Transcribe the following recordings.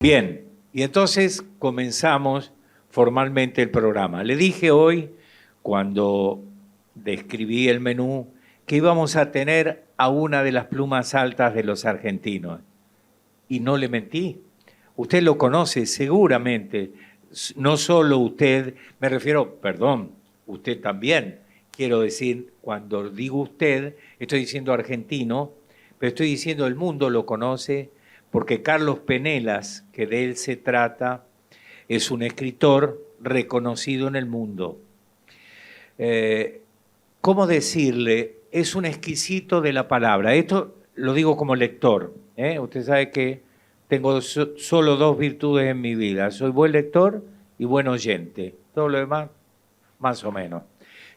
Bien, y entonces comenzamos formalmente el programa. Le dije hoy, cuando describí el menú, que íbamos a tener a una de las plumas altas de los argentinos. Y no le mentí. Usted lo conoce seguramente. No solo usted, me refiero, perdón, usted también. Quiero decir, cuando digo usted, estoy diciendo argentino, pero estoy diciendo el mundo lo conoce, porque Carlos Penelas, que de él se trata, es un escritor reconocido en el mundo. ¿Cómo decirle? Es un exquisito de la palabra. Esto lo digo como lector. Usted sabe que tengo solo dos virtudes en mi vida. Soy buen lector y buen oyente. Todo lo demás, más o menos.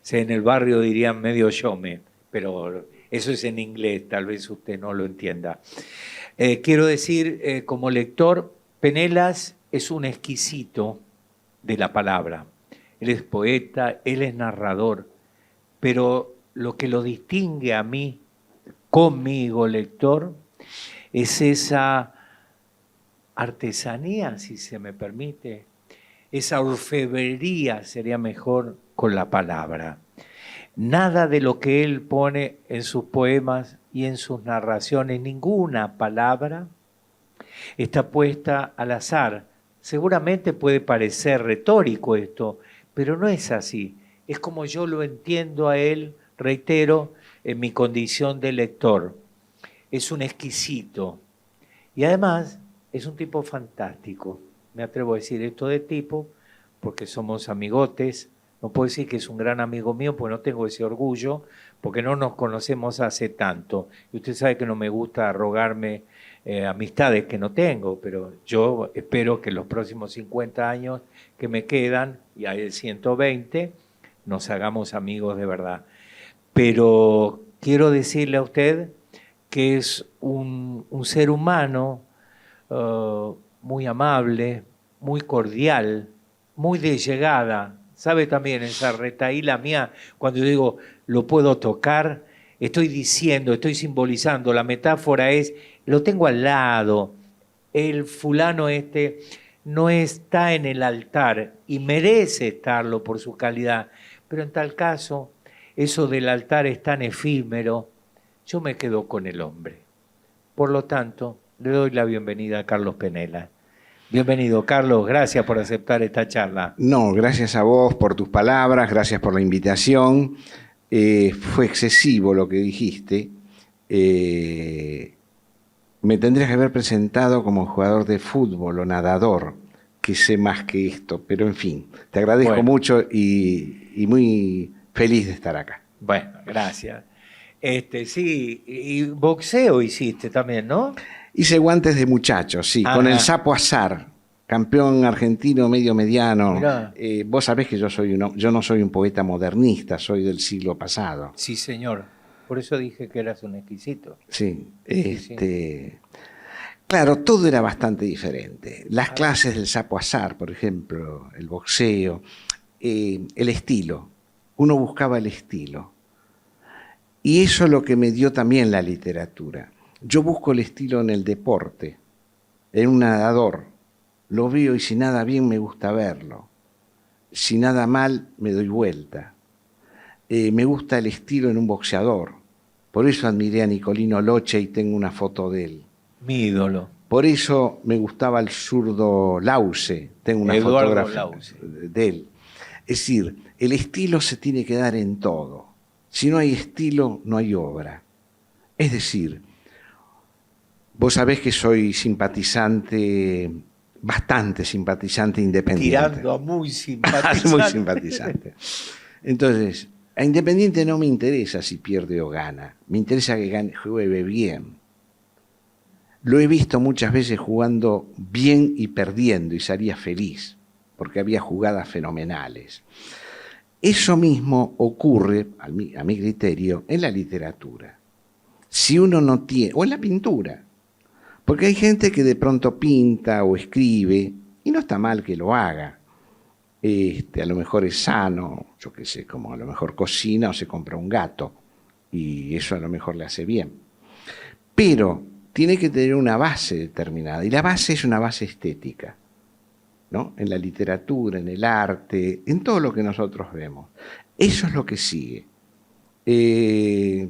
En el barrio dirían medio showman, pero eso es en inglés, tal vez usted no lo entienda. Quiero decir, como lector, Penelas es un exquisito de la palabra. Él es poeta, él es narrador, pero lo que lo distingue a mí, conmigo, lector, es esa artesanía, si se me permite, esa orfebrería, sería mejor, con la palabra. Nada de lo que él pone en sus poemas y en sus narraciones, ninguna palabra está puesta al azar. Seguramente puede parecer retórico esto, pero no es así. Es como yo lo entiendo a él, reitero, en mi condición de lector. Es un exquisito. Y además es un tipo fantástico. Me atrevo a decir esto de tipo porque somos amigotes. No puedo decir que es un gran amigo mío porque no tengo ese orgullo, porque no nos conocemos hace tanto. Y usted sabe que no me gusta arrogarme amistades que no tengo, pero yo espero que los próximos 50 años que me quedan, y hay 120, nos hagamos amigos de verdad. Pero quiero decirle a usted que es un ser humano muy amable, muy cordial, muy de llegada. ¿Sabe también esa retaíla mía? Cuando yo digo, lo puedo tocar, estoy diciendo, estoy simbolizando, la metáfora es, lo tengo al lado, el fulano este no está en el altar y merece estarlo por su calidad, pero en tal caso, eso del altar es tan efímero, yo me quedo con el hombre. Por lo tanto, le doy la bienvenida a Carlos Penela. Bienvenido, Carlos. Gracias por aceptar esta charla. No, gracias a vos por tus palabras, gracias por la invitación. Fue excesivo lo que dijiste. Me tendrías que haber presentado como jugador de fútbol o nadador, que sé más que esto, pero en fin, te agradezco mucho y muy feliz de estar acá. Bueno, gracias. Sí, y boxeo hiciste también, ¿no? Hice guantes de muchachos, sí, con el Sapo Azar, campeón argentino medio mediano. Vos sabés que yo no soy un poeta modernista, soy del siglo pasado. Sí, señor. Por eso dije que eras un exquisito. Sí, sí. Claro, todo era bastante diferente. Las clases del Sapo Azar, por ejemplo, el boxeo, el estilo. Uno buscaba el estilo. Y eso es lo que me dio también la literatura. Yo busco el estilo en el deporte, en un nadador. Lo veo y si nada bien me gusta verlo. Si nada mal me doy vuelta. Me gusta el estilo en un boxeador. Por eso admiré a Nicolino Loche y tengo una foto de él. Mi ídolo. Por eso me gustaba el zurdo Lause. Tengo una fotografía de él. Es decir, el estilo se tiene que dar en todo. Si no hay estilo, no hay obra. Es decir, vos sabés que soy simpatizante, bastante simpatizante independiente. Tirando a muy simpatizante. Muy simpatizante. Entonces, a Independiente no me interesa si pierde o gana. Me interesa que juegue bien. Lo he visto muchas veces jugando bien y perdiendo y salía feliz, porque había jugadas fenomenales. Eso mismo ocurre, a mi criterio, en la literatura. Si uno no tiene, o en la pintura, porque hay gente que de pronto pinta o escribe, y no está mal que lo haga. A lo mejor es sano, yo qué sé, como a lo mejor cocina o se compra un gato, y eso a lo mejor le hace bien. Pero tiene que tener una base determinada, y la base es una base estética, ¿no? En la literatura, en el arte, en todo lo que nosotros vemos. Eso es lo que sigue. Y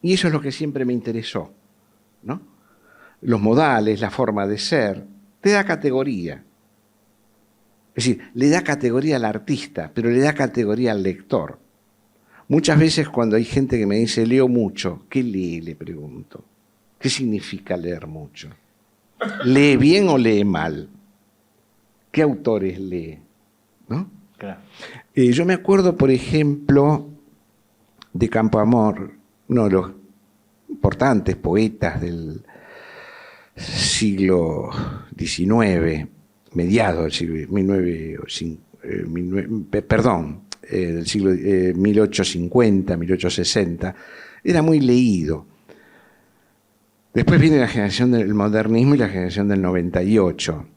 eso es lo que siempre me interesó, ¿no? Los modales, la forma de ser, te da categoría. Es decir, le da categoría al artista, pero le da categoría al lector. Muchas veces cuando hay gente que me dice, leo mucho, ¿qué lee? Le pregunto. ¿Qué significa leer mucho? ¿Lee bien o lee mal? ¿Qué autores lee? ¿No? Claro. Yo me acuerdo, por ejemplo, de Campoamor, uno de los importantes poetas del siglo XIX, mediados del siglo del siglo 1850, 1860, era muy leído. Después viene la generación del modernismo y la generación del 98.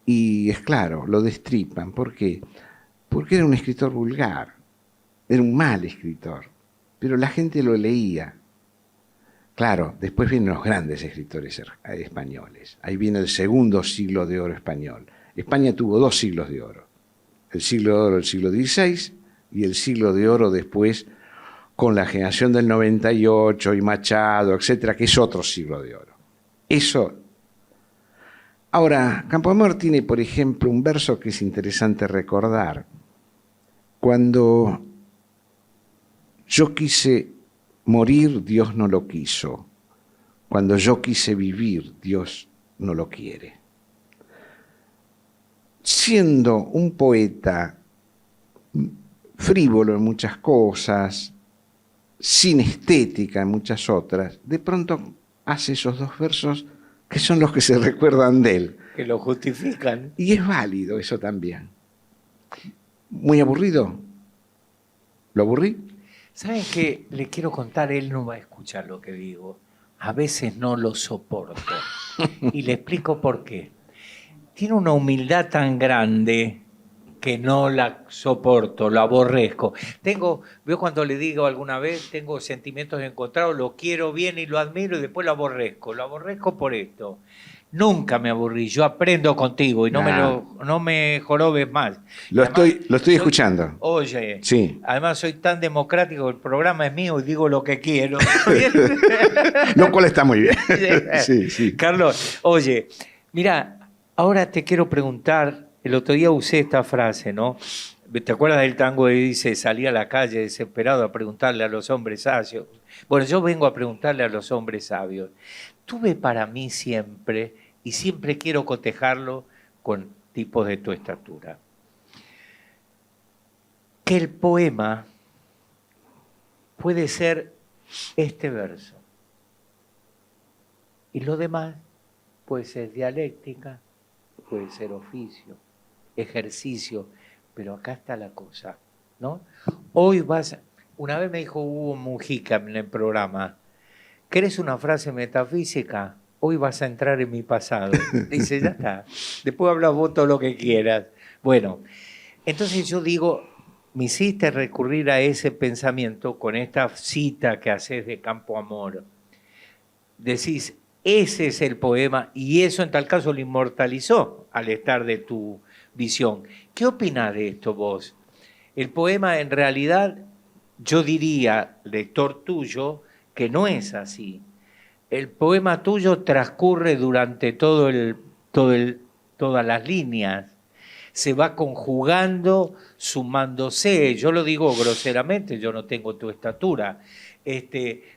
Y es claro, lo destripan. ¿Por qué? Porque era un escritor vulgar, era un mal escritor, pero la gente lo leía. Claro, después vienen los grandes escritores españoles. Ahí viene el segundo siglo de oro español. España tuvo 2 siglos de oro. El siglo de oro del siglo XVI y el siglo de oro después con la generación del 98 y Machado, etcétera, que es otro siglo de oro. Eso. Ahora, Campoamor tiene, por ejemplo, un verso que es interesante recordar. Cuando yo quise morir, Dios no lo quiso. Cuando yo quise vivir, Dios no lo quiere. Siendo un poeta frívolo en muchas cosas, sin estética en muchas otras, de pronto hace esos 2 versos que son los que se recuerdan de él. Que lo justifican. Y es válido eso también. ¿Muy aburrido? ¿Lo aburrí? ¿Saben qué? Le quiero contar, él no va a escuchar lo que digo. A veces no lo soporto. Y le explico por qué. Tiene una humildad tan grande que no la soporto, la aborrezco. Veo cuando le digo alguna vez, tengo sentimientos encontrados, lo quiero bien y lo admiro y después lo aborrezco. Lo aborrezco por esto. Nunca me aburrí, yo aprendo contigo y no me jorobes más. Lo estoy escuchando. Oye, sí. Además soy tan democrático, el programa es mío y digo lo que quiero. Lo cual está muy bien. Sí, sí. Carlos, oye, mira, ahora te quiero preguntar, el otro día usé esta frase, ¿no? ¿Te acuerdas del tango que dice, salí a la calle desesperado a preguntarle a los hombres sabios? Bueno, yo vengo a preguntarle a los hombres sabios. Tuve para mí siempre, y siempre quiero cotejarlo con tipos de tu estatura, que el poema puede ser este verso. Y lo demás puede ser dialéctica, puede ser oficio, ejercicio, pero acá está la cosa, ¿no? Una vez me dijo Hugo Mujica en el programa, ¿querés una frase metafísica? Hoy vas a entrar en mi pasado. Dice, ya está, después hablas vos todo lo que quieras. Bueno, entonces yo digo, me hiciste recurrir a ese pensamiento con esta cita que haces de Campoamor. Decís, ese es el poema y eso en tal caso lo inmortalizó al estar de tu visión. ¿Qué opinás de esto vos? El poema en realidad, yo diría, lector tuyo, que no es así. El poema tuyo transcurre durante todas las líneas. Se va conjugando, sumándose. Yo lo digo groseramente, yo no tengo tu estatura.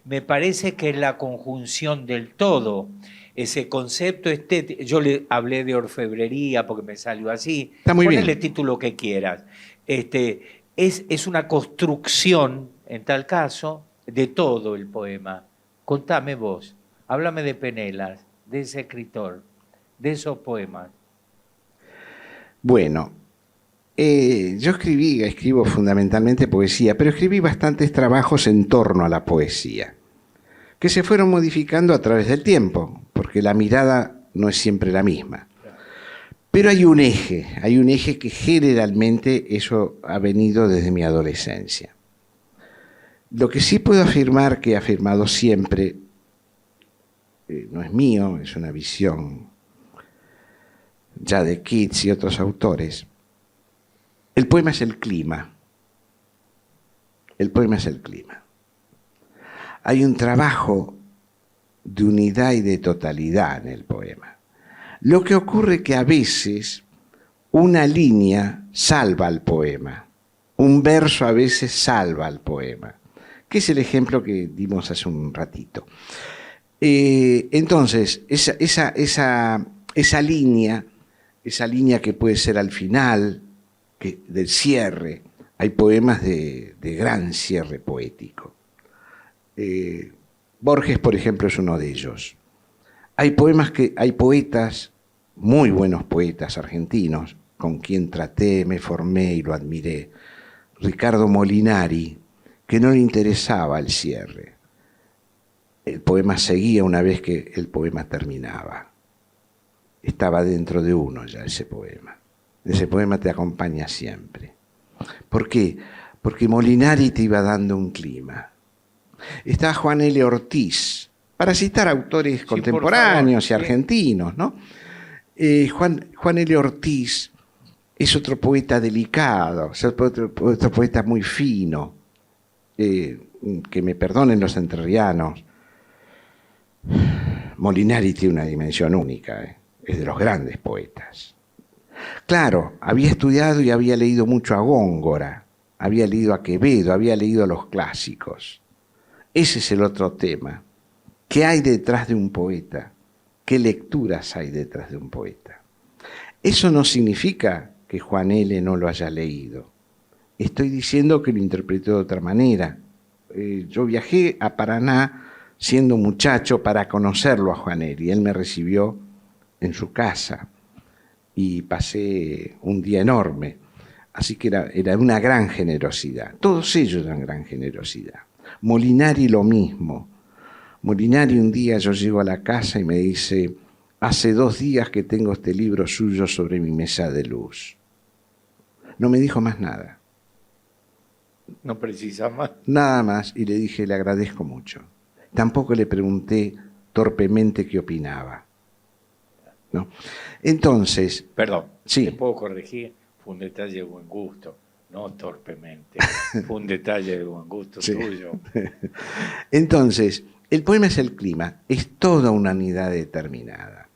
Me parece que es la conjunción del todo. Ese concepto estético, yo le hablé de orfebrería porque me salió así. Está muy bien. Ponele título que quieras. Es una construcción, en tal caso, de todo el poema. Contame vos, háblame de Penelas, de ese escritor, de esos poemas. Bueno, yo escribo fundamentalmente poesía, pero escribí bastantes trabajos en torno a la poesía, que se fueron modificando a través del tiempo, porque la mirada no es siempre la misma. Pero hay un eje que generalmente eso ha venido desde mi adolescencia. Lo que sí puedo afirmar, que he afirmado siempre, no es mío, es una visión ya de Keats y otros autores. El poema es el clima. El poema es el clima. Hay un trabajo de unidad y de totalidad en el poema. Lo que ocurre es que a veces una línea salva al poema, un verso a veces salva al poema, que es el ejemplo que dimos hace un ratito. Entonces, esa línea que puede ser al final, del cierre, hay poemas de gran cierre poético. Borges, por ejemplo, es uno de ellos. Hay poetas, muy buenos poetas argentinos, con quien traté, me formé y lo admiré. Ricardo Molinari, que no le interesaba el cierre. El poema seguía una vez que el poema terminaba. Estaba dentro de uno ya ese poema. Ese poema te acompaña siempre. ¿Por qué? Porque Molinari te iba dando un clima. Está Juan L. Ortiz, para citar autores contemporáneos y argentinos, ¿no? Juan L. Ortiz es otro poeta delicado, es otro poeta muy fino, que me perdonen los entrerrianos. Molinari tiene una dimensión única, es de los grandes poetas. Claro, había estudiado y había leído mucho a Góngora, había leído a Quevedo, había leído a los clásicos. Ese es el otro tema. ¿Qué hay detrás de un poeta? ¿Qué lecturas hay detrás de un poeta? Eso no significa que Juan L. no lo haya leído. Estoy diciendo que lo interpretó de otra manera. Yo viajé a Paraná siendo muchacho para conocerlo a Juan L. y él me recibió en su casa y pasé un día enorme. Así que era una gran generosidad. Todos ellos eran gran generosidad. Molinari lo mismo. Molinari un día yo llego a la casa y me dice, hace 2 días que tengo este libro suyo sobre mi mesa de luz. No me dijo más nada. No precisa más. Nada más, y le dije, le agradezco mucho. Tampoco le pregunté torpemente qué opinaba. ¿No? Entonces... Perdón, sí. ¿te puedo corregir? Fue un detalle de buen gusto, no torpemente. Fue un detalle de buen gusto tuyo. Entonces, el poema es el clima, es toda una unidad determinada.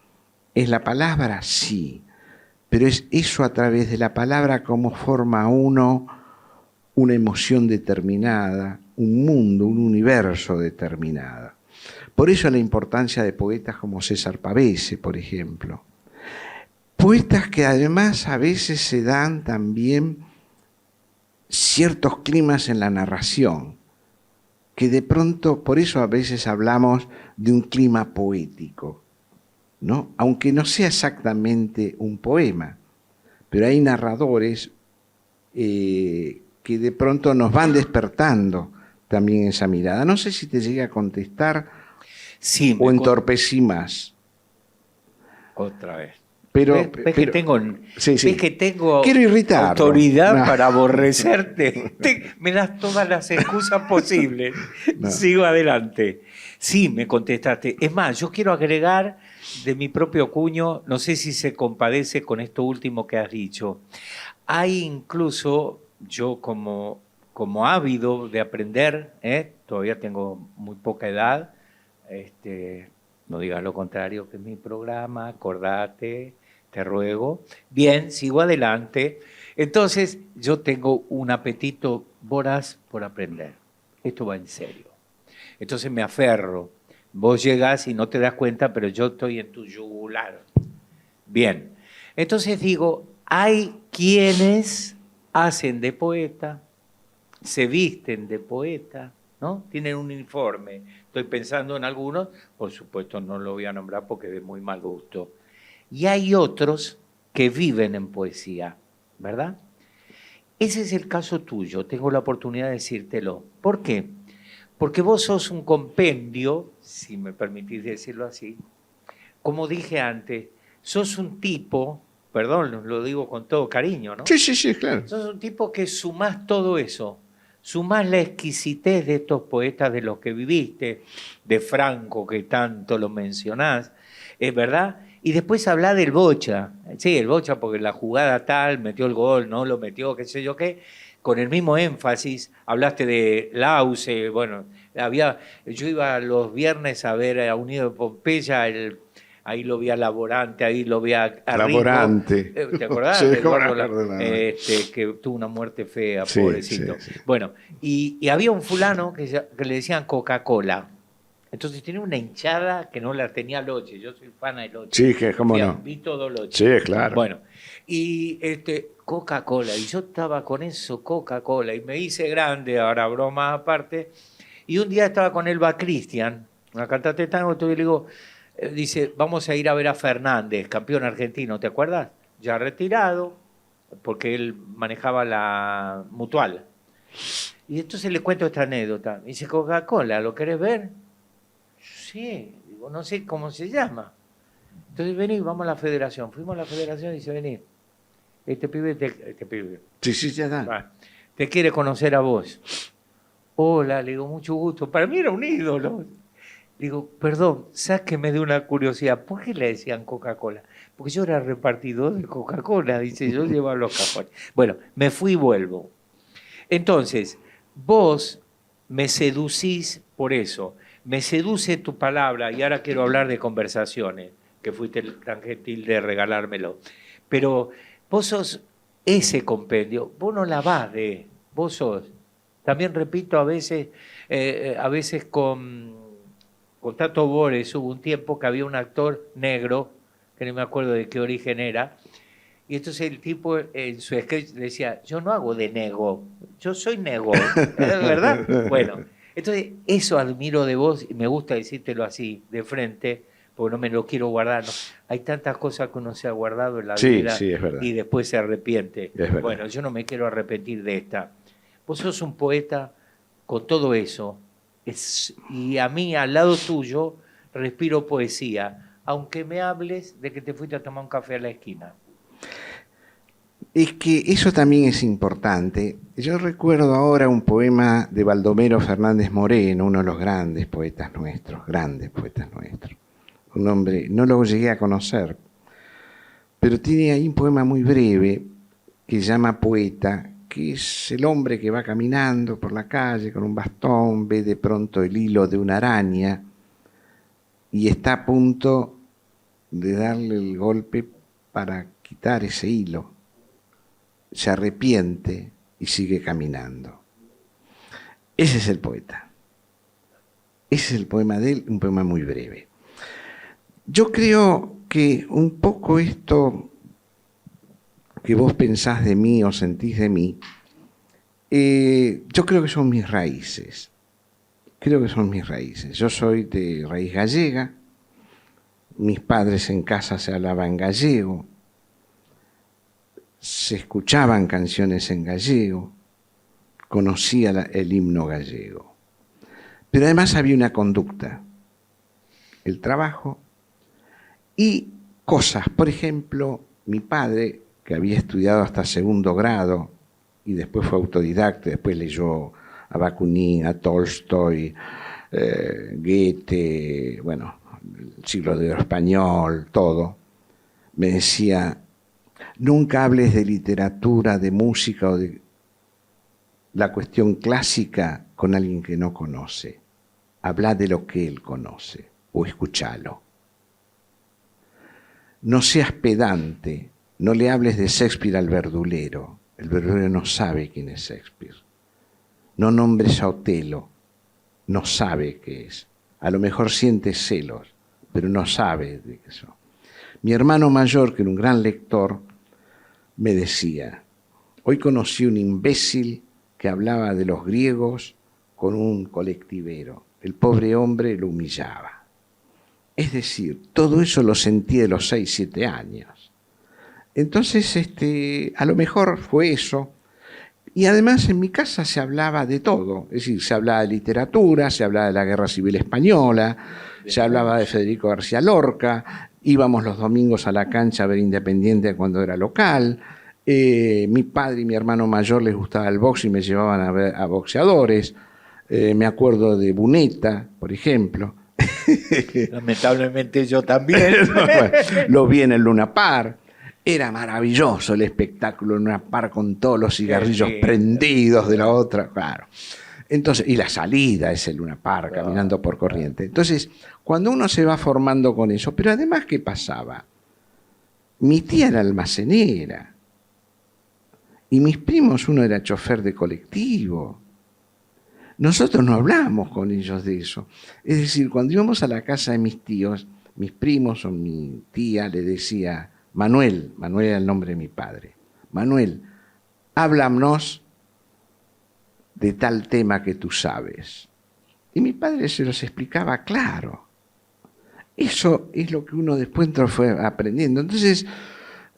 ¿Es la palabra? Sí, pero es eso a través de la palabra como forma uno una emoción determinada, un mundo, un universo determinado. Por eso la importancia de poetas como César Pavese, por ejemplo. Poetas que además a veces se dan también ciertos climas en la narración, que de pronto, por eso a veces hablamos de un clima poético, ¿no? Aunque no sea exactamente un poema, pero hay narradores que de pronto nos van despertando también esa mirada. No sé si te llegué a contestar o entorpecí más. Otra vez. Pero, ¿Ves que tengo, sí. ¿ves que tengo quiero irritarlo. Autoridad para aborrecerte? Me das todas las excusas posibles. No. Sigo adelante. Sí, me contestaste. Es más, yo quiero agregar de mi propio cuño, no sé si se compadece con esto último que has dicho. Hay incluso, yo como ávido de aprender, todavía tengo muy poca edad, no digas lo contrario que es mi programa, acordate, te ruego. Bien, sigo adelante. Entonces, yo tengo un apetito voraz por aprender. Esto va en serio. Entonces me aferro. Vos llegás y no te das cuenta, pero yo estoy en tu yugular. Bien. Entonces digo, hay quienes hacen de poeta, se visten de poeta, ¿no? Tienen un uniforme. Estoy pensando en algunos, por supuesto no lo voy a nombrar porque es de muy mal gusto. Y hay otros que viven en poesía, ¿verdad? Ese es el caso tuyo, tengo la oportunidad de decírtelo. ¿Por qué? Porque vos sos un compendio, si me permitís decirlo así, como dije antes, sos un tipo, perdón, lo digo con todo cariño, ¿no? Sí, claro. Sos un tipo que sumás todo eso. sumás la exquisitez de estos poetas de los que viviste, de Franco, que tanto lo mencionás, ¿es verdad? Y después hablá del Bocha. Sí, el Bocha porque la jugada tal, metió el gol, no lo metió, qué sé yo qué. Con el mismo énfasis, hablaste de Lause, bueno, yo iba los viernes a ver a Unido de Pompeya, ahí lo vi a Laborante, ahí lo vi a Ringo. Laborante. ¿Te acordás? Sí, Que tuvo una muerte fea, sí, pobrecito. Sí, sí. Bueno, y había un fulano que le decían Coca-Cola. Entonces tenía una hinchada que no la tenía Loche. Yo soy fan de Loche. Sí, que cómo no. Vi todo Loche. Sí, claro. Bueno, y Coca-Cola. Y yo estaba con eso, Coca-Cola. Y me hice grande, ahora broma aparte. Y un día estaba con Elba Cristian, una cantante de tango, y le digo, dice, vamos a ir a ver a Fernández, campeón argentino, ¿te acuerdas? Ya retirado, porque él manejaba la Mutual. Y entonces le cuento esta anécdota. Me dice, Coca-Cola, ¿lo querés ver? Sí, digo, no sé cómo se llama. Entonces vení, vamos a la federación. Fuimos a la federación y dice, vení, este pibe, Sí, ya da. Te quiere conocer a vos. Hola, le digo, mucho gusto. Para mí era un ídolo. Digo, perdón, sáqueme de una curiosidad. ¿Por qué le decían Coca-Cola? Porque yo era repartidor de Coca-Cola, dice, yo llevaba los cajones. Bueno, me fui y vuelvo. Entonces, vos me seducís por eso. Me seduce tu palabra, y ahora quiero hablar de conversaciones, que fuiste tan gentil de regalármelo. Pero vos sos ese compendio, vos no la vas de, vos sos. También repito, a veces con Tato Bores hubo un tiempo que había un actor negro, que no me acuerdo de qué origen era, y entonces el tipo en su sketch decía, yo no hago de nego, yo soy nego, ¿es verdad? Bueno, entonces eso admiro de vos y me gusta decírtelo así, de frente, porque no me lo quiero guardar. No. Hay tantas cosas que uno se ha guardado en la vida sí, es verdad. Y después se arrepiente. Es bueno, yo no me quiero arrepentir de esta. Vos sos un poeta con todo eso, y a mí, al lado tuyo, respiro poesía, aunque me hables de que te fuiste a tomar un café a la esquina. Es que eso también es importante. Yo recuerdo ahora un poema de Baldomero Fernández Moreno, uno de los grandes poetas nuestros. Un hombre, no lo llegué a conocer, pero tiene ahí un poema muy breve que se llama Poeta, que es el hombre que va caminando por la calle con un bastón, ve de pronto el hilo de una araña y está a punto de darle el golpe para quitar ese hilo. Se arrepiente y sigue caminando. Ese es el poeta. Ese es el poema de él, un poema muy breve. Yo creo que un poco esto que vos pensás de mí o sentís de mí, yo creo que son mis raíces. Yo soy de raíz gallega, mis padres en casa se hablaban gallego, se escuchaban canciones en gallego, conocía el himno gallego. Pero además había una conducta, el trabajo y cosas. Por ejemplo, mi padre, que había estudiado hasta segundo grado y después fue autodidacta, después leyó a Bakunin, a Tolstoy, Goethe, bueno, el siglo de oro español, todo, me decía, nunca hables de literatura, de música o de la cuestión clásica con alguien que no conoce. Habla de lo que él conoce o escúchalo. No seas pedante, no le hables de Shakespeare al verdulero. El verdulero no sabe quién es Shakespeare. No nombres a Otelo, no sabe qué es. A lo mejor siente celos, pero no sabe de eso. Mi hermano mayor, que era un gran lector, me decía, hoy conocí un imbécil que hablaba de los griegos con un colectivero. El pobre hombre lo humillaba. Es decir, todo eso lo sentí de los 6, 7 años. Entonces, a lo mejor fue eso. Y además en mi casa se hablaba de todo. Es decir, se hablaba de literatura, se hablaba de la Guerra Civil Española, se hablaba de Federico García Lorca, íbamos los domingos a la cancha a ver Independiente cuando era local. Mi padre y mi hermano mayor les gustaba el box y me llevaban a ver a boxeadores. Me acuerdo de Buneta, por ejemplo. Lamentablemente yo también. Bueno, lo vi en el Luna Park. Era maravilloso el espectáculo en Luna Park con todos los cigarrillos Sí. prendidos de la otra, claro. Entonces, y la salida es el Luna Park, Claro. caminando por Corrientes. Entonces, cuando uno se va formando con eso, pero además, ¿qué pasaba? Mi tía era almacenera y mis primos, uno era chofer de colectivo. Nosotros no hablamos con ellos de eso. Es decir, cuando íbamos a la casa de mis tíos, mis primos o mi tía le decía, Manuel era el nombre de mi padre, Manuel, háblanos de tal tema que tú sabes. Y mi padre se los explicaba claro. Eso es lo que uno después fue aprendiendo. Entonces,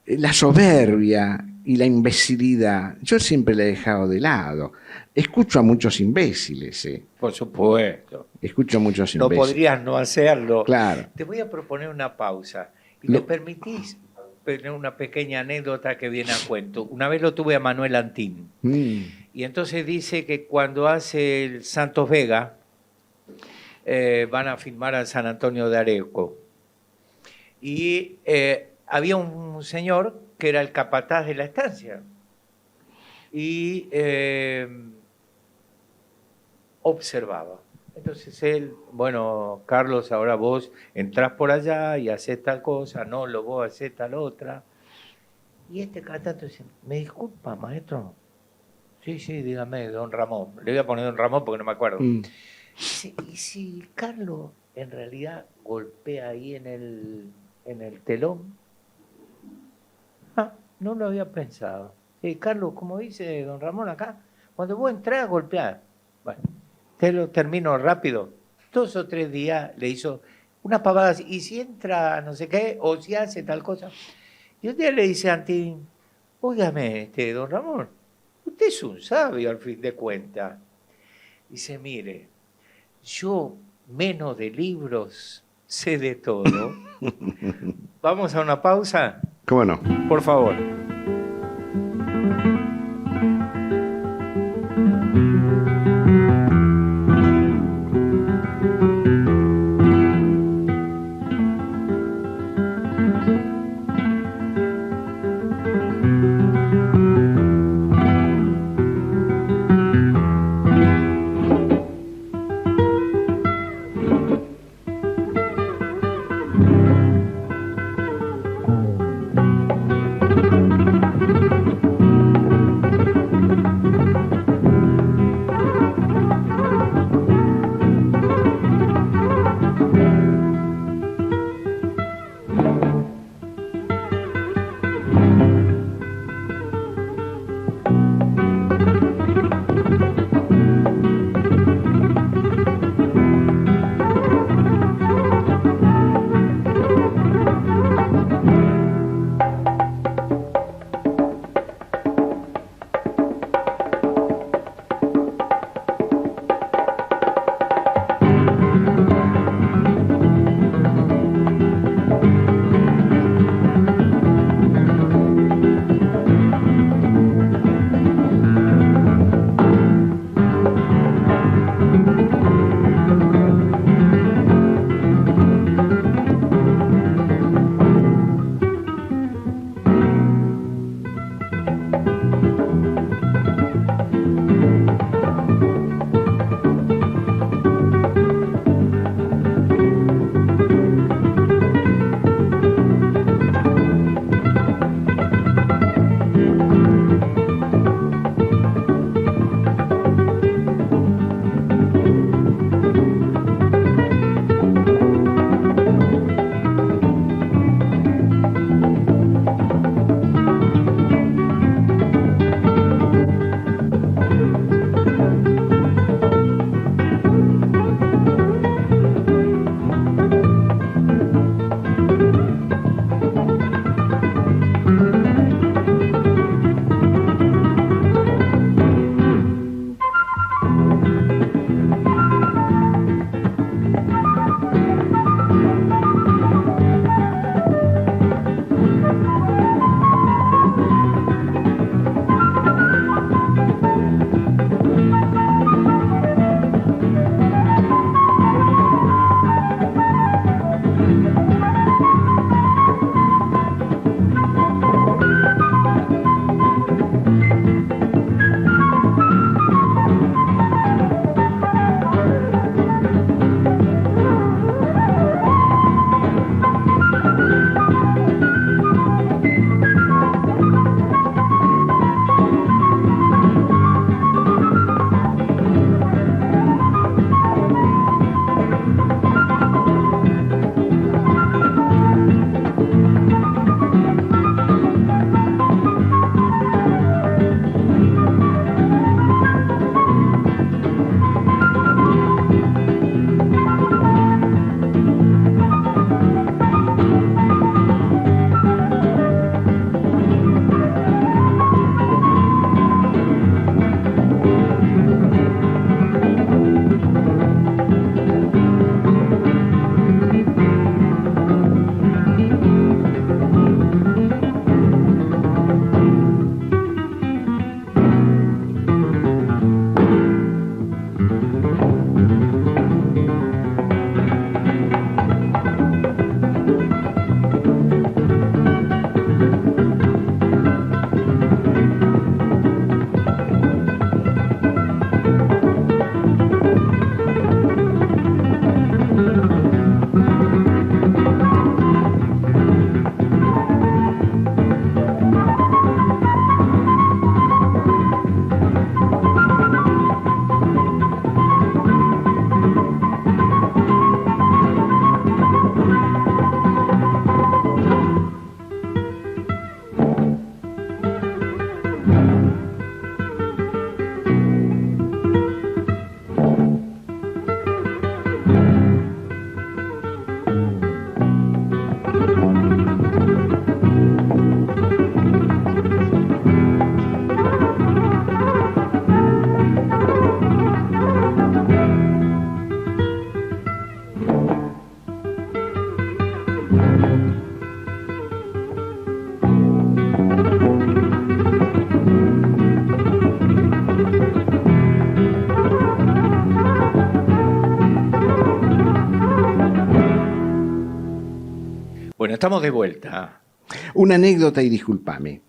la soberbia y la imbecilidad, yo siempre la he dejado de lado. Escucho a muchos imbéciles, Por supuesto. Escucho a muchos No imbéciles. podrías no hacerlo. Claro. Te voy a proponer una pausa. ¿Y Lo- me permitís tener una pequeña anécdota que viene a cuento? Una vez lo tuve a Manuel Antín. Y entonces dice que cuando hace el Santos Vega, van a filmar al San Antonio de Areco. Y había un señor que era el capataz de la estancia. Y observaba. Entonces él, bueno, Carlos, ahora vos entrás por allá y haces tal cosa, no, lo vos haces tal otra. Y este cantante dice, ¿me disculpa, maestro? Sí, dígame, don Ramón. Le voy a poner don Ramón porque no me acuerdo. Dice, ¿y si Carlos en realidad golpea ahí en el telón? Ah, no lo había pensado. Carlos, como dice don Ramón acá, cuando vos entrás a golpear, bueno, te lo termino rápido. 2 o 3 días le hizo una pavada así, y si entra no sé qué, o si hace tal cosa. Y un día le dice a Antín, óigame, don Ramón, usted es un sabio al fin de cuentas. Dice, mire, yo menos de libros sé de todo. ¿Vamos a una pausa? ¿Cómo no? Por favor. estamos de vuelta. Una anécdota y discúlpame.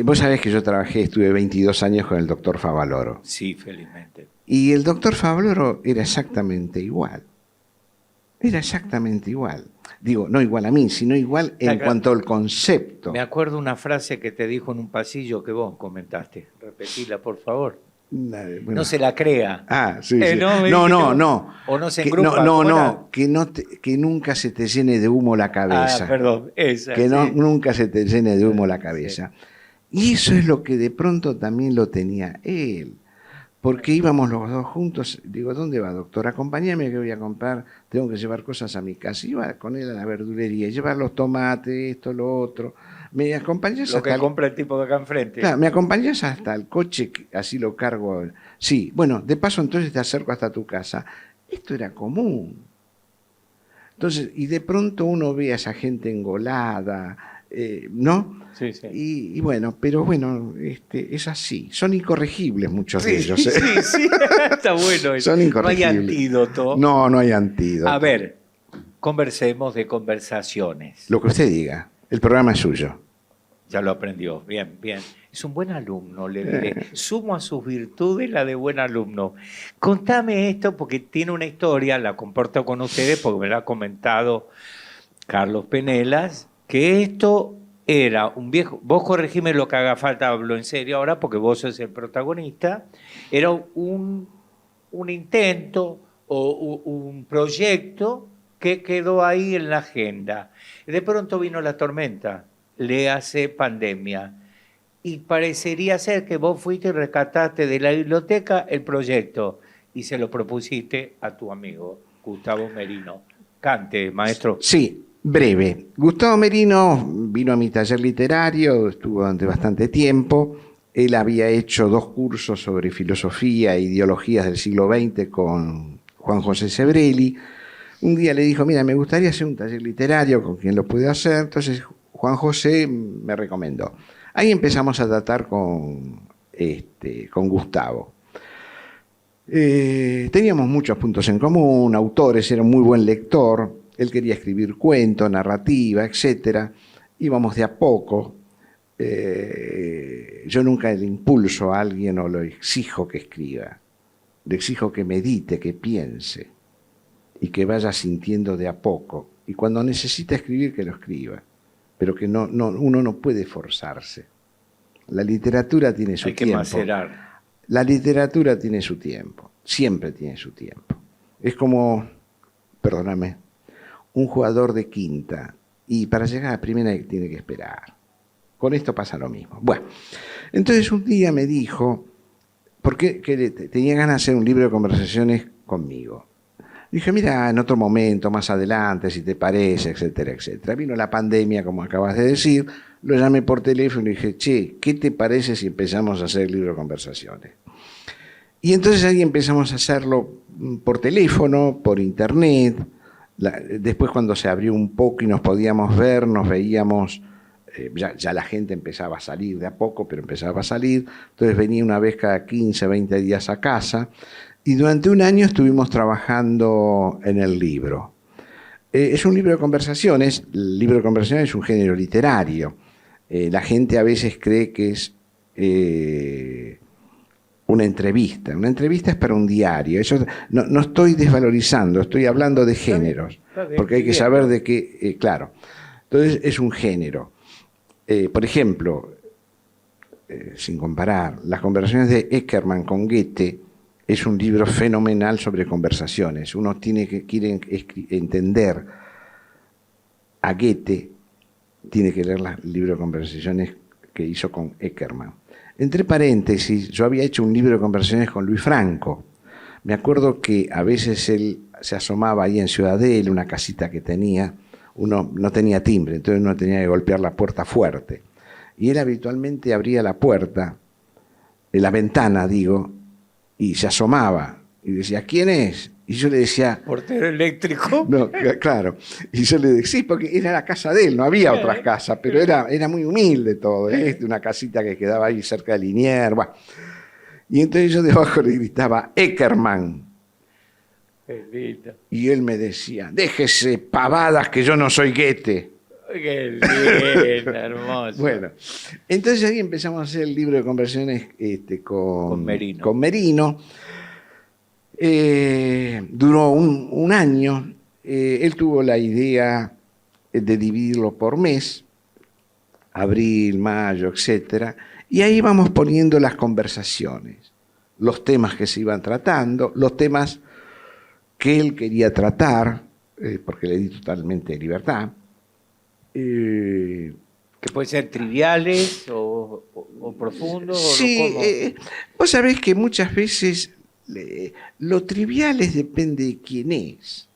Vos sabés que yo estuve 22 años con el doctor Favaloro. Sí, felizmente. Y el doctor Favaloro era exactamente igual. Era exactamente igual. Digo, no igual a mí, sino igual en cuanto al concepto. Me acuerdo una frase que te dijo en un pasillo que vos comentaste. Repetila, por favor. Bueno. No se la crea. Ah, sí. Sí. No. O no se engrupa. Que nunca se te llene de humo la cabeza. Ah, perdón. Esa, que sí. Nunca se te llene de humo la cabeza. Sí. Y eso es lo que de pronto también lo tenía él. Porque íbamos los dos juntos. Digo, ¿dónde va, doctor? Acompáñame que voy a comprar. Tengo que llevar cosas a mi casa. Iba con él a la verdulería, llevar los tomates, esto, lo otro. ¿Me acompañás lo que compra el tipo de acá enfrente? Claro, ¿me acompañás hasta el coche? Así lo cargo. Sí, bueno, de paso entonces te acerco hasta tu casa. Esto era común. Entonces, y de pronto uno ve a esa gente engolada, ¿no? Sí, sí. Y bueno, pero bueno, es así. Son incorregibles muchos de ellos. Sí, sí, está bueno eso. Son incorregibles. No hay antídoto. No hay antídoto. A ver, conversemos de conversaciones. Lo que usted diga. El programa es suyo. Ya lo aprendió. Bien, bien. Es un buen alumno, le diré. Sumo a sus virtudes la de buen alumno. Contame esto porque tiene una historia, la comparto con ustedes porque me lo ha comentado Carlos Penelas, que esto era un viejo... Vos corregime lo que haga falta, hablo en serio ahora porque vos sos el protagonista. Era un intento o un proyecto que quedó ahí en la agenda. De pronto vino la tormenta. Le hace pandemia. Y parecería ser que vos fuiste y rescataste de la biblioteca el proyecto y se lo propusiste a tu amigo Gustavo Merino. Cante, maestro. Sí, breve. Gustavo Merino vino a mi taller literario, estuvo durante bastante tiempo. Él había hecho 2 cursos sobre filosofía e ideologías del siglo XX con Juan José Sebrelli. Un día le dijo, mira, me gustaría hacer un taller literario, ¿con quién lo puedo hacer? Entonces Juan José me recomendó. Ahí empezamos a tratar con Gustavo. Teníamos muchos puntos en común, autores, era un muy buen lector, él quería escribir cuento, narrativa, etc. Íbamos de a poco. Yo nunca le impulso a alguien o lo exijo que escriba. Le exijo que medite, que piense y que vaya sintiendo de a poco. Y cuando necesita escribir, que lo escriba. Pero que uno no puede forzarse. La literatura tiene su tiempo. Hay que macerar. La literatura tiene su tiempo, siempre tiene su tiempo. Es como, perdóname, un jugador de quinta y para llegar a primera tiene que esperar. Con esto pasa lo mismo. Bueno, entonces un día me dijo, porque tenía ganas de hacer un libro de conversaciones conmigo. Dije, mira, en otro momento, más adelante, si te parece, etcétera, etcétera. Vino la pandemia, como acabas de decir, lo llamé por teléfono y dije, che, ¿qué te parece si empezamos a hacer el libro de conversaciones? Y entonces ahí empezamos a hacerlo por teléfono, por internet. Después cuando se abrió un poco y nos podíamos ver, nos veíamos, ya la gente empezaba a salir de a poco, pero empezaba a salir. Entonces venía una vez cada 15, 20 días a casa. Y durante un año estuvimos trabajando en el libro. Es un libro de conversaciones. El libro de conversaciones es un género literario. La gente a veces cree que es una entrevista. Una entrevista es para un diario. Eso no estoy desvalorizando, estoy hablando de géneros. Porque hay que saber de qué... claro. Entonces es un género. Por ejemplo, sin comparar, las conversaciones de Eckermann con Goethe es un libro fenomenal sobre conversaciones. Uno quiere entender a Goethe, tiene que leer el libro de conversaciones que hizo con Eckermann. Entre paréntesis, yo había hecho un libro de conversaciones con Luis Franco. Me acuerdo que a veces él se asomaba ahí en Ciudadela, una casita que tenía, uno no tenía timbre, entonces uno tenía que golpear la puerta fuerte. Y él habitualmente abría la puerta, la ventana, digo, y se asomaba y decía, ¿quién es? Y yo le decía... ¿Portero eléctrico? No, claro. Y yo le decía, sí, porque era la casa de él, no había otras casas, pero era muy humilde todo, una casita que quedaba ahí cerca de Liniers. Bueno. Y entonces yo debajo le gritaba, Eckermann. Qué lindo. Y él me decía, déjese pavadas que yo no soy Goethe. Qué lindo, hermoso. Bueno, entonces ahí empezamos a hacer el libro de conversaciones Con Merino. con Merino. Duró un año. Él tuvo la idea de dividirlo por mes, abril, mayo, etcétera, y ahí vamos poniendo las conversaciones, los temas que se iban tratando, los temas que él quería tratar, porque le di totalmente libertad. Que pueden ser triviales o profundos. Sí, vos sabés que muchas veces lo trivial depende de quién es,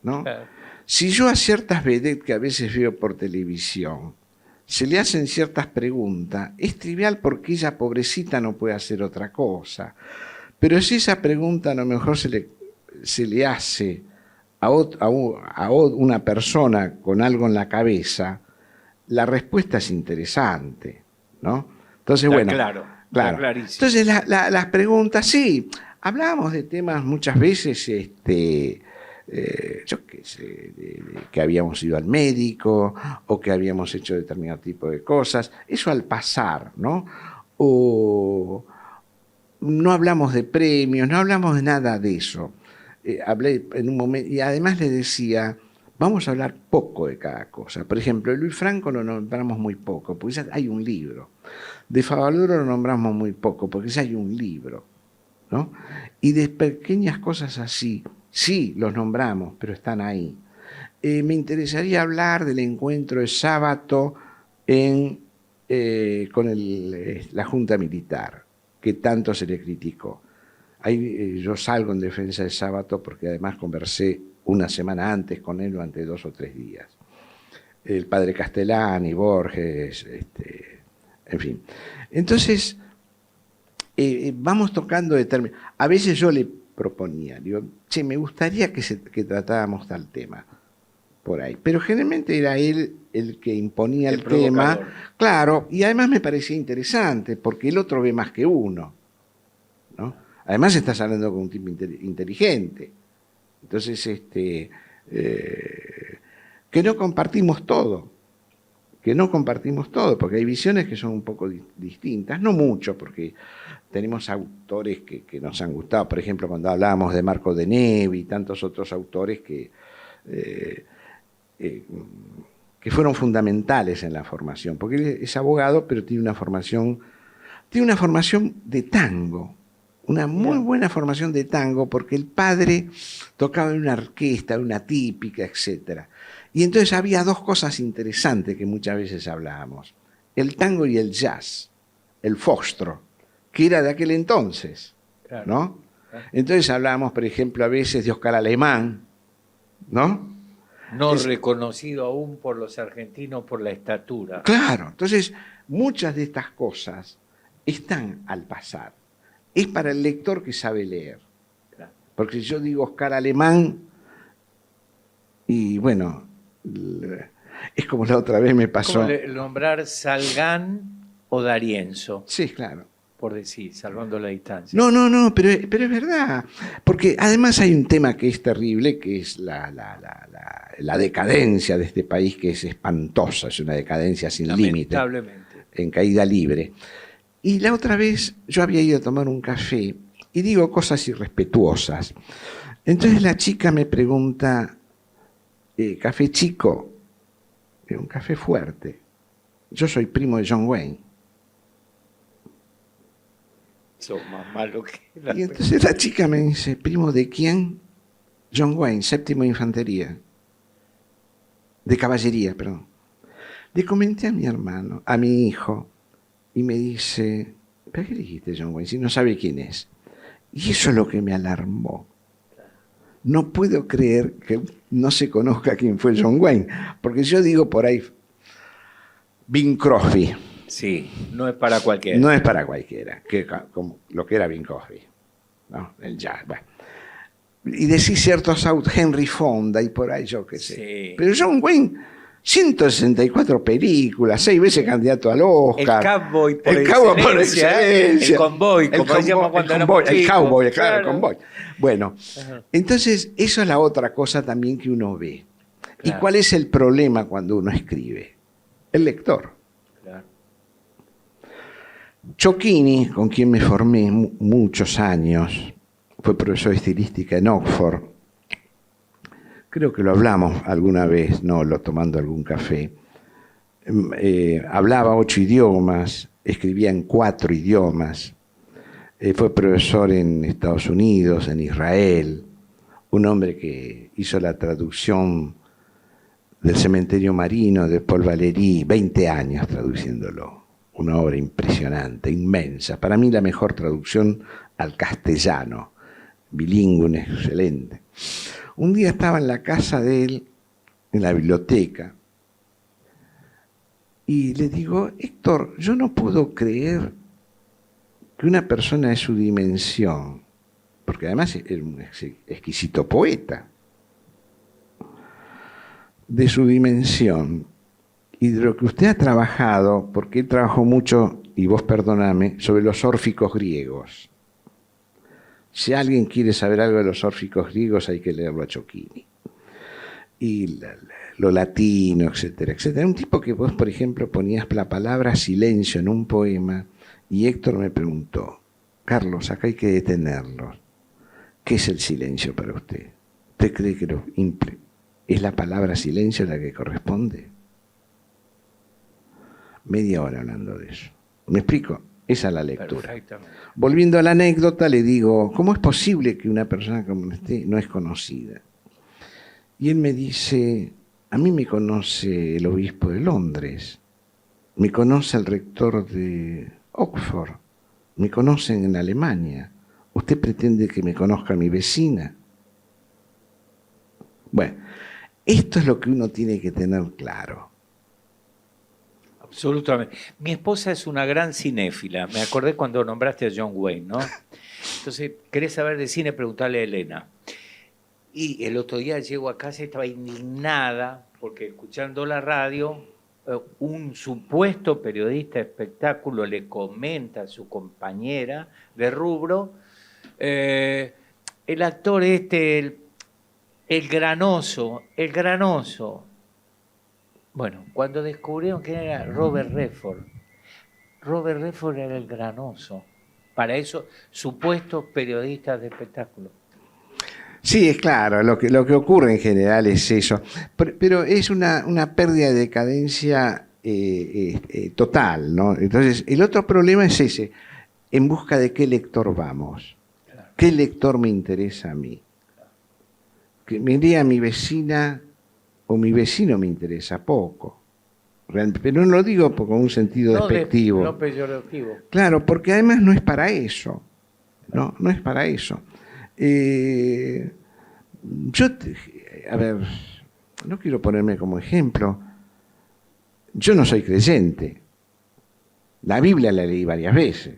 ¿no? Claro. Si yo a ciertas vedettes que a veces veo por televisión se le hacen ciertas preguntas, es trivial porque ella, pobrecita, no puede hacer otra cosa. Pero si esa pregunta a lo mejor se le hace a una persona con algo en la cabeza, la respuesta es interesante, ¿no? Entonces, Está bueno, claro. Clarísimo. Entonces las preguntas, sí, hablamos de temas muchas veces, yo qué sé, que habíamos ido al médico o que habíamos hecho determinado tipo de cosas, eso al pasar, ¿no? O no hablamos de premios, no hablamos de nada de eso. Hablé en un momento, y además le decía, vamos a hablar poco de cada cosa. Por ejemplo, Luis Franco lo nombramos muy poco, porque ya hay un libro. De Favaloro lo nombramos muy poco, porque ya hay un libro, ¿no? Y de pequeñas cosas así, sí, los nombramos, pero están ahí. Me interesaría hablar del encuentro de sábado con la Junta Militar, que tanto se le criticó. Ahí, yo salgo en defensa de sábado porque además conversé una semana antes con él durante 2 o 3 días. El padre Castellani, Borges, en fin. Entonces, vamos tocando determinados. A veces yo le proponía, digo, che, me gustaría que tratáramos tal tema por ahí. Pero generalmente era él el que imponía el tema. Claro, y además me parecía interesante, porque el otro ve más que uno, ¿no? Además estás hablando con un tipo inteligente. Entonces, que no compartimos todo. Que no compartimos todo, porque hay visiones que son un poco distintas, no mucho, porque tenemos autores que nos han gustado. Por ejemplo, cuando hablábamos de Marco de Nevi y tantos otros autores que fueron fundamentales en la formación, porque él es abogado, pero tiene una formación de tango. Una muy buena formación de tango, porque el padre tocaba en una orquesta, en una típica, etc. Y entonces había 2 cosas interesantes que muchas veces hablábamos. El tango y el jazz, el foxtrot, que era de aquel entonces, claro, ¿no? Claro. Entonces hablábamos, por ejemplo, a veces de Oscar Alemán, ¿no? No reconocido aún por los argentinos por la estatura. Claro, entonces muchas de estas cosas están al pasar. Es para el lector que sabe leer. Porque yo digo Oscar Alemán y bueno, es como la otra vez me pasó. Como nombrar Salgán o D'Arienzo. Sí, claro. Por decir, salvando la distancia. No, pero es verdad. Porque además hay un tema que es terrible, que es la decadencia de este país, que es espantosa, es una decadencia sin límite. Lamentablemente. En caída libre. Y la otra vez yo había ido a tomar un café y digo cosas irrespetuosas. Entonces la chica me pregunta, ¿café chico? Un café fuerte. Yo soy primo de John Wayne. Sos más malo que la... Y entonces la chica me dice, ¿primo de quién? John Wayne, 7º de infantería. De caballería, perdón. Le comenté a mi hermano, a mi hijo, y me dice, ¿pero qué dijiste John Wayne si no sabe quién es? Y eso es lo que me alarmó. No puedo creer que no se conozca quién fue John Wayne, porque yo digo por ahí, Bing Crosby. Sí, no es para cualquiera. No es para cualquiera, como lo que era Bing Crosby, ¿no? El jazz. Bueno. Y decís ciertos autos, Henry Fonda y por ahí yo qué sé. Sí. Pero John Wayne 164 películas, 6 veces candidato al Oscar. El cowboy por el cowboy por excelencia, excelencia. el convoy, como decíamos cuando éramos el chicos. cowboy, claro, el Claro. convoy. Bueno, Ajá. entonces eso es la otra cosa también que uno ve. ¿Y Claro. cuál es el problema cuando uno escribe? El lector. Claro. Ciochini, con quien me formé muchos años, fue profesor de estilística en Oxford. Creo que lo hablamos alguna vez, no lo tomando algún café. Hablaba 8 idiomas, escribía en 4 idiomas. Fue profesor en Estados Unidos, en Israel. Un hombre que hizo la traducción del Cementerio Marino de Paul Valéry, 20 años traduciéndolo. Una obra impresionante, inmensa. Para mí la mejor traducción al castellano. Bilingüe, excelente. Un día estaba en la casa de él, en la biblioteca, y le digo, Héctor, yo no puedo creer que una persona de su dimensión, porque además era un exquisito poeta, de su dimensión y de lo que usted ha trabajado, porque él trabajó mucho, y vos perdoname, sobre los órficos griegos. Si alguien quiere saber algo de los órficos griegos, hay que leerlo a Ciochini. Y lo latino, etcétera, etcétera. Un tipo que vos, por ejemplo, ponías la palabra silencio en un poema, y Héctor me preguntó, Carlos, acá hay que detenerlo. ¿Qué es el silencio para usted? ¿Usted cree que es la palabra silencio la que corresponde? Media hora hablando de eso. ¿Me explico? Esa es la lectura. Perfectamente. Volviendo a la anécdota, le digo, ¿cómo es posible que una persona como usted no es conocida? Y él me dice, a mí me conoce el obispo de Londres, me conoce el rector de Oxford, me conocen en Alemania. ¿Usted pretende que me conozca mi vecina? Bueno, esto es lo que uno tiene que tener claro. Absolutamente. Mi esposa es una gran cinéfila. Me acordé cuando nombraste a John Wayne, ¿no? Entonces, ¿querés saber de cine? Preguntale a Elena. Y el otro día llego a casa y estaba indignada porque escuchando la radio, un supuesto periodista de espectáculo le comenta a su compañera de rubro, el actor el granoso. Bueno, cuando descubrieron que era Robert Redford era el granoso. Para eso, supuestos periodistas de espectáculo. Sí, es claro, lo que ocurre en general es eso, pero es una pérdida de decadencia total, ¿no? Entonces, el otro problema es ese, ¿en busca de qué lector vamos? Claro. ¿Qué lector me interesa a mí? Que me lea mi vecina o mi vecino me interesa poco. Pero no lo digo con un sentido despectivo. No peyorativo. Claro, porque además no es para eso. No es para eso. A ver, no quiero ponerme como ejemplo. Yo no soy creyente. La Biblia la leí varias veces.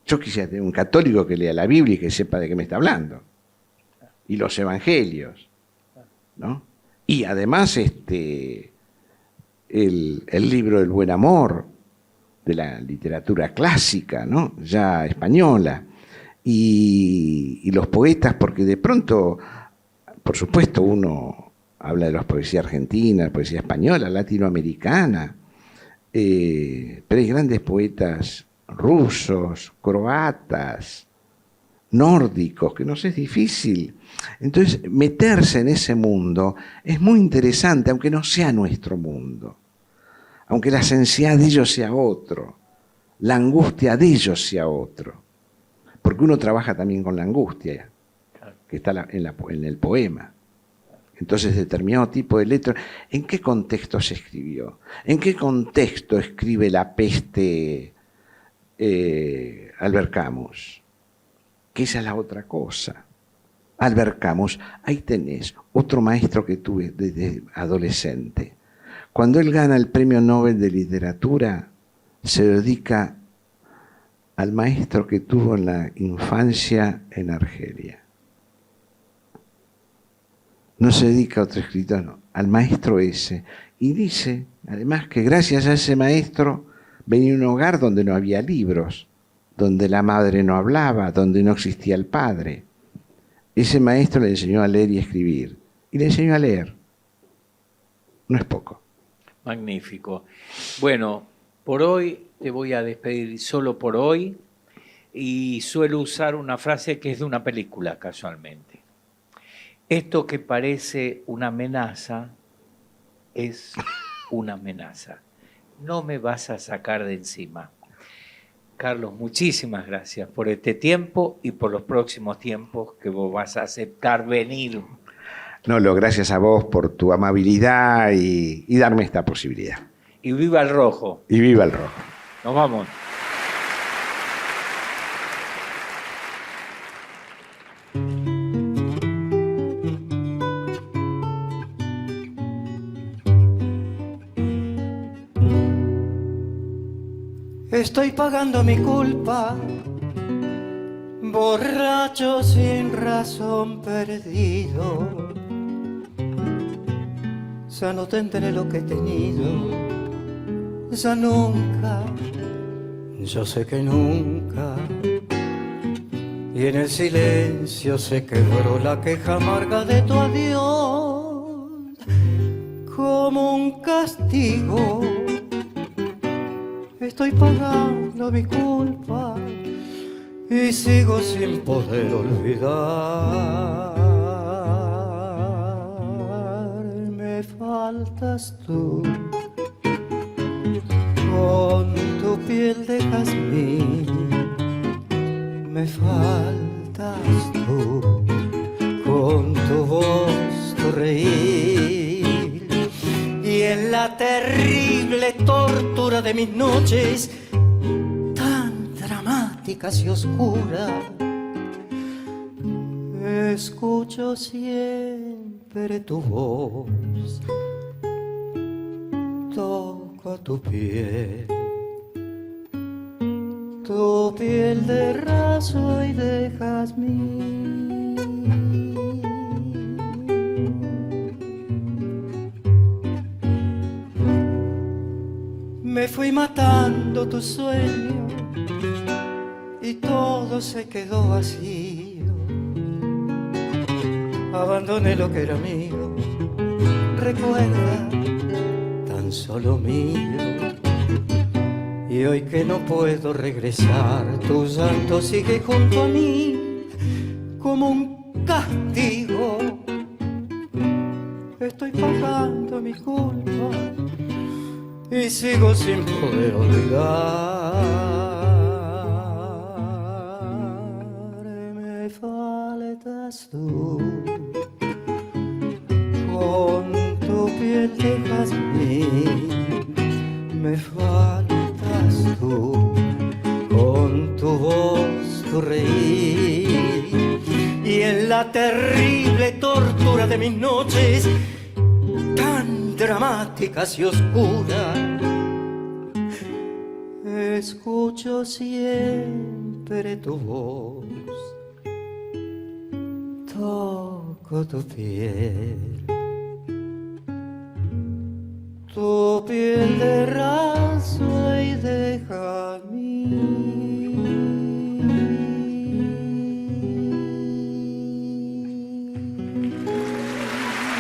Yo quisiera tener un católico que lea la Biblia y que sepa de qué me está hablando. Y los evangelios, ¿no? Y además el libro del buen amor de la literatura clásica, ¿no? Ya española. Y los poetas, porque de pronto, por supuesto, uno habla de la poesía argentina, la poesía española, latinoamericana, pero hay grandes poetas rusos, croatas, nórdicos, que nos es difícil. Entonces, meterse en ese mundo es muy interesante, aunque no sea nuestro mundo, aunque la sensibilidad de ellos sea otro, la angustia de ellos sea otro. Porque uno trabaja también con la angustia, que está en el poema. Entonces, determinado tipo de letra, ¿en qué contexto se escribió? ¿En qué contexto escribe La peste Albert Camus? Que esa es la otra cosa. Albert Camus, ahí tenés otro maestro que tuve desde adolescente. Cuando él gana el Premio Nobel de Literatura, se dedica al maestro que tuvo en la infancia en Argelia. no se dedica a otro escritor, no, al maestro ese. Y dice, además, que gracias a ese maestro venía un hogar donde no había libros, donde la madre no hablaba, donde no existía el padre. Ese maestro le enseñó a leer y escribir. Y le enseñó a leer. No es poco. Magnífico. Bueno, por hoy te voy a despedir, solo por hoy, y suelo usar una frase que es de una película, casualmente. Esto que parece una amenaza es una amenaza. No me vas a sacar de encima. Carlos, muchísimas gracias por este tiempo y por los próximos tiempos que vos vas a aceptar venir. Nolo, gracias a vos por tu amabilidad y darme esta posibilidad. Y viva el rojo. Y viva el rojo. Nos vamos. Estoy pagando mi culpa, borracho sin razón perdido. Ya no tendré lo que he tenido, ya nunca, yo sé que nunca. Y en el silencio se quebró la queja amarga de tu adiós, como un castigo. Estoy pagando mi culpa y sigo sin poder olvidar. Me faltas tú con tu piel de jazmín. Me faltas tú con tu voz, tu reír. Y en la terrible tortura de mis noches tan dramáticas y oscuras, escucho siempre tu voz, toco tu piel de raso y de jazmín. Me fui matando tu sueño y todo se quedó vacío. Abandoné lo que era mío, recuerda, tan solo mío. Y hoy que no puedo regresar, tu llanto sigue junto a mí como un castigo. Estoy pagando mi culpa y sigo sin poder olvidar. Me faltas tú con tu piel de jazmín. Me faltas tú con tu voz, tu reír. Y en la terrible tortura de mis noches tan dramáticas y oscuras, escucho siempre tu voz, toco tu piel de